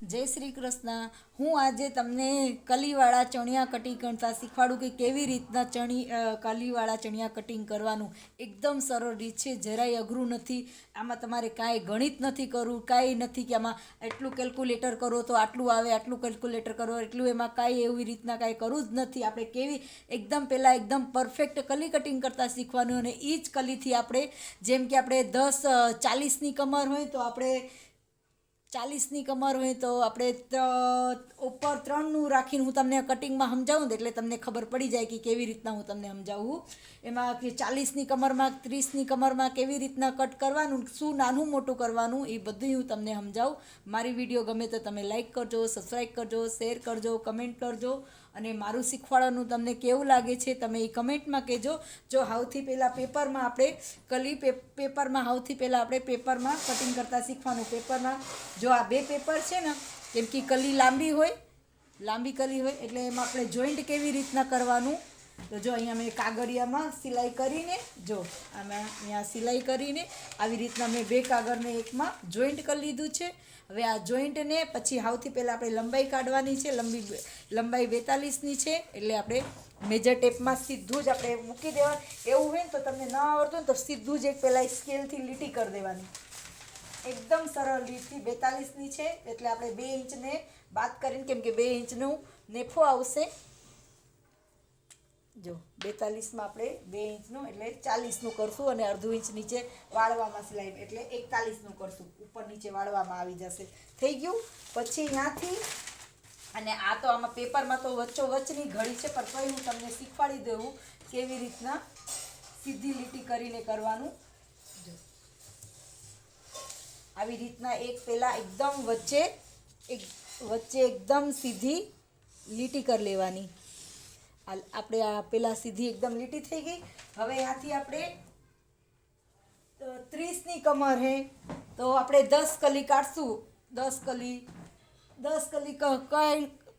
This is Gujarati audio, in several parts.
જય શ્રી કૃષ્ણ. હું આજે તમને કલીવાળા ચણિયા કટિંગ કરતા શીખવાડું કે કેવી રીતના કલીવાળા ચણિયા કટિંગ કરવાનું. એકદમ સરળ રીત છે, જરાય અઘરું નથી. આમાં તમારે કાંઈ ગણિત નથી કરવું, કાંઈ નથી કે આમાં એટલું કેલ્ક્યુલેટર કરો તો આટલું આવે, આટલું કેલ્ક્યુલેટર કરો એટલું, એમાં કાંઈ એવી રીતના કાંઈ કરવું જ નથી. આપણે કેવી પહેલાં એકદમ પરફેક્ટ કલી કટિંગ કરતાં શીખવાનું. અને એ જ કલીથી આપણે, જેમ કે આપણે 40ની કમર હોય તો આપણે 40ની કમર હોય તો આપણે ઉપર 3નું રાખીને હું તમને કટિંગમાં સમજાવું ને એટલે તમને ખબર પડી જાય કે કેવી રીતના હું તમને સમજાવું. એમાં કે 40ની કમરમાં 30ની કમરમાં કેવી રીતના કટ કરવાનું, શું નાનું મોટું કરવાનું, એ બધું હું તમને સમજાવું. મારી વિડીયો ગમે તો તમે લાઈક કરજો, સબસ્ક્રાઈબ કરજો, શેર કરજો, કમેન્ટ કરજો. અને મારું શીખવાડવાનું તમને કેવું લાગે છે તમે એ કમેન્ટમાં કહેજો. જો સૌથી પહેલાં પેપરમાં આપણે પેપરમાં કટિંગ કરતાં શીખવાનું. પેપરમાં જો આ 2 પેપર છે ને, કેમ કે કલી લાંબી કલી હોય એટલે એમાં આપણે જોઈન્ટ કેવી રીતના કરવાનું. તો જો અહીંયા મેં કાગળિયામાં સિલાઈ કરીને, જો આમાં અહીંયા સિલાઈ કરીને આવી રીતના મેં 2 કાગળને એકમાં જોઈન્ટ કરી લીધું છે. હવે આ જોઈન્ટને પછી સૌથી પહેલાં આપણે લંબાઈ કાઢવાની છે. લંબાઈ 42ની છે એટલે આપણે મેજર ટેપમાં સીધું જ આપણે મૂકી દેવાનું. એવું હોય ને તો તમને ન આવડતું ને તો સીધું જ એક પહેલાં સ્કેલથી લીટી કરી દેવાની. એકદમ સરળ રીતથી 42ની છે એટલે આપણે 2 ઇંચને બાદ કરીને, કેમ કે 2 ઇંચનું નેફો આવશે. જો 42માં આપણે 2 ઇંચનું એટલે 40નું કરશું અને અડધું ઇંચ નીચે વાળવામાં સિલાઈ એટલે 41નું કરશું. ઉપર નીચે વાળવામાં આવી જશે. થઈ ગયું. પછી ત્યાંથી, અને આ તો આમાં પેપરમાં તો વચ્ચોવચ્ચની ઘડી છે, પણ તોય હું તમને શીખવાડી દઉં કેવી રીતના સીધી લીટી કરીને કરવાનું. જો આવી રીતના એક પહેલાં એકદમ વચ્ચે એકદમ સીધી લીટી કરી લેવાની. આપણે આ પહેલાં સીધી એકદમ લીટી થઈ ગઈ. હવે ત્યાંથી આપણે 30ની કમર હે તો આપણે 10 કલી કાઢશું. 10 કલી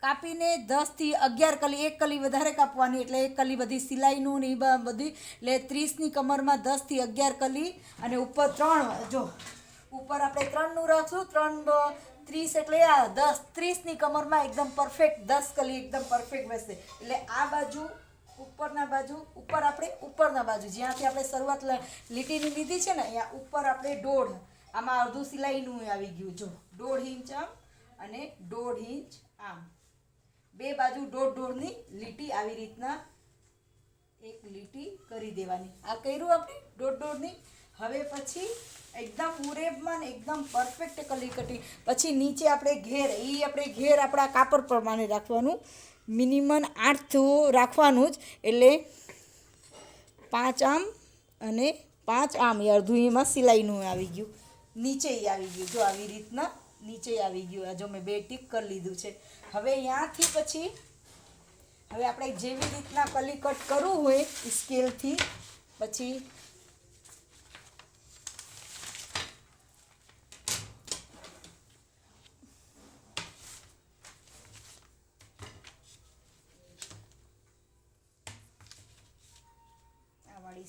કાપીને 10થી 11 કલી, 1 કલી વધારે કાપવાની એટલે 1 કલી બધી સિલાઈનું ને એ બધી. એટલે 30ની કમરમાં 10થી 11 કલી અને ઉપર 3, જો ઉપર આપણે 3નું રાખશું. 30 એટલે આ 10, 30ની કમરમાં એકદમ પરફેક્ટ 10 કલી એકદમ પરફેક્ટ બેસશે. એટલે આ બાજુ ઉપરના બાજુ જ્યાંથી આપણે શરૂઆત લીટીની લીધી છે ને, અહીંયા ઉપર આપણે 1.5, આમાં અડધું સિલાઈનું આવી ગયું. જો 1.5 ઇંચ આમ અને 1.5 ઇંચ આમ, 2 બાજુ 1.5ની લીટી આવી રીતના એક લીટી કરી દેવાની. આ કર્યું આપણે 1.5ની. હવે પછી એકદમ ઉરેબમાં ને એકદમ પરફેક્ટ કલી કટિંગ. પછી નીચે આપણે ઘેર આપણા કાપડ પ્રમાણે રાખવાનું. મિનિમમ 8 તો રાખવાનું જ. એટલે 5 આમ અને 5 આમ, એ અડધું એમાં સિલાઈનું આવી ગયું. નીચે આવી ગયું. જો આવી રીતના નીચે આવી ગયું. આ જો મેં 2 ટીક કરી લીધું છે. હવે ત્યાંથી પછી હવે આપણે જેવી રીતના કલી કટ કરવું હોય સ્કેલથી, પછી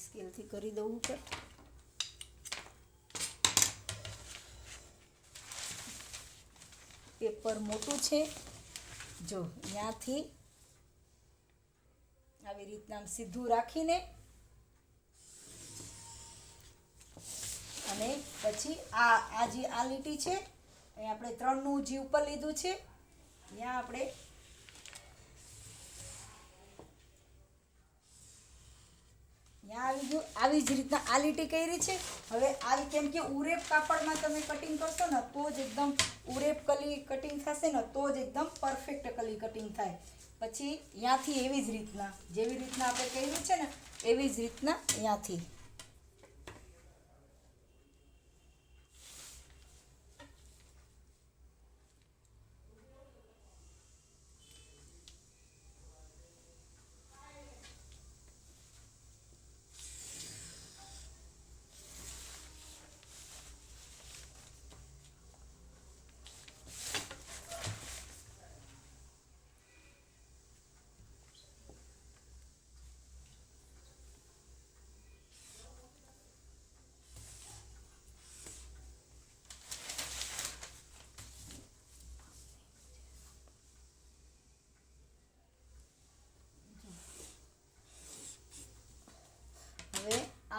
સ્કેલથી કરી દઉં કટ. પેપર મોટું છે, જો ત્યાંથી આવી રીતના સીધું રાખીને અને પછી આ લીટી છે એ આપણે 3નું જે ઉપર લીધું છે ત્યાં આપણે આવી ગયું. આવી જ રીતના આ લીટી કરી છે. હવે આવી, કેમ કે ઉરેપ કાપડમાં તમે કટિંગ કરશો ને તો જ એકદમ ઉરેપ કલી કટિંગ થશે ને તો જ એકદમ પરફેક્ટ કલી કટિંગ થાય. પછી ત્યાંથી એવી જ રીતના જેવી રીતના આપણે કર્યું છે ને એવી જ રીતના ત્યાંથી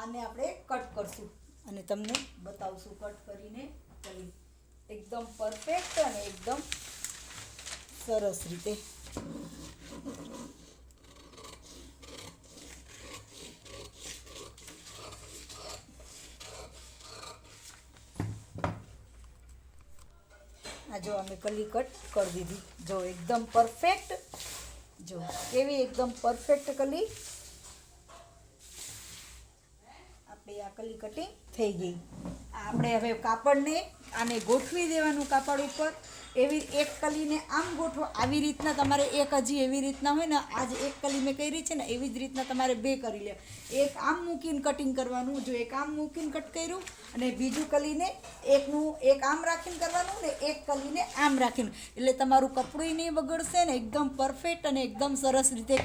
આને આપણે કટ કરશું અને તમને બતાવશું કટ કરીને કલી એકદમ પરફેક્ટ અને એકદમ સરસ રીતે. આ જો અમે કલી કટ કરી દીધી, જો એકદમ પરફેક્ટ, જો કેવી એકદમ પરફેક્ટ કલી આપણી આ કલી કટિંગ થઈ ગઈ. આપણે હવે કાપડને આને ગોઠવી દેવાનું કાપડ ઉપર. એવી એક કલીને આમ ગોઠવો, આવી રીતના તમારે એક હજી એવી રીતના હોય ને, આજ એક કલી મેં કરી છે ને એવી જ રીતના તમારે બે કરી લે. એક આમ મૂકીને કટિંગ કરવાનું, જો એક આમ મૂકીને કટ કર્યું અને બીજું કલીને એક આમ રાખીને કરવાનું ને એક કલીને આમ રાખીને, એટલે તમારું કપડું નહીં બગડશે ને એકદમ પરફેક્ટ અને એકદમ સરસ રીતે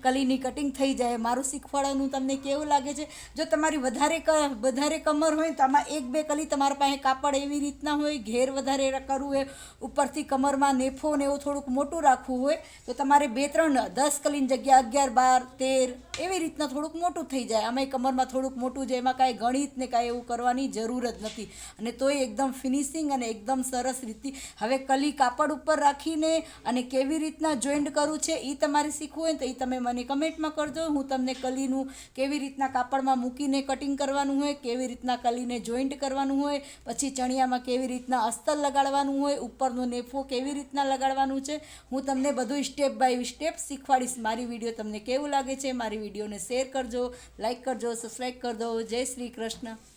કલીની કટિંગ થઈ જાય. મારું શીખવાડવાનું તમને કેવું લાગે છે? જો તમારી વધારે કમર હોય તો આમાં એક બે કલી તમારા પાસે કાપડ એવી રીતના હોય, ઘેર વધારે કરવું હોય, ઉપરથી કમરમાં નેફો ને એવું થોડુંક મોટું રાખવું હોય તો તમારે 2-3 10 કલીની જગ્યા 11, 12, 13 એવી રીતના થોડુંક મોટું થઈ જાય. આમાંય કમરમાં થોડુંક મોટું છે, એમાં કાંઈ ગણિત ને કાંઈ એવું કરવાની જરૂર જ નથી અને તોય એકદમ ફિનિશિંગ અને એકદમ સરસ રીતે. હવે કલી કાપડ ઉપર રાખીને અને કેવી રીતના જોઈન્ટ કરવું છે એ તમારે શીખવું હોય તો એ તમે મને કમેન્ટમાં કરજો. હું તમને કલીનું કેવી રીતના કાપડમાં મૂકીને કટિંગ કરવાનું હોય, કેવી રીતના કલીને જોઈન્ટ કરવાનું હોય, પછી ચણિયામાં કેવી રીતના અસ્તર લગાડવાનું હોય, ઉપરનો નેફો કેવી રીતના લગાડવાનું છે, હું તમને બધું સ્ટેપ બાય સ્ટેપ શીખવાડીશ. મારી વિડીયો તમને કેવું લાગે છે? મારી વિડીયોને શેર કરજો, લાઈક કરજો, સબસ્ક્રાઈબ કરજો. જય શ્રી કૃષ્ણ.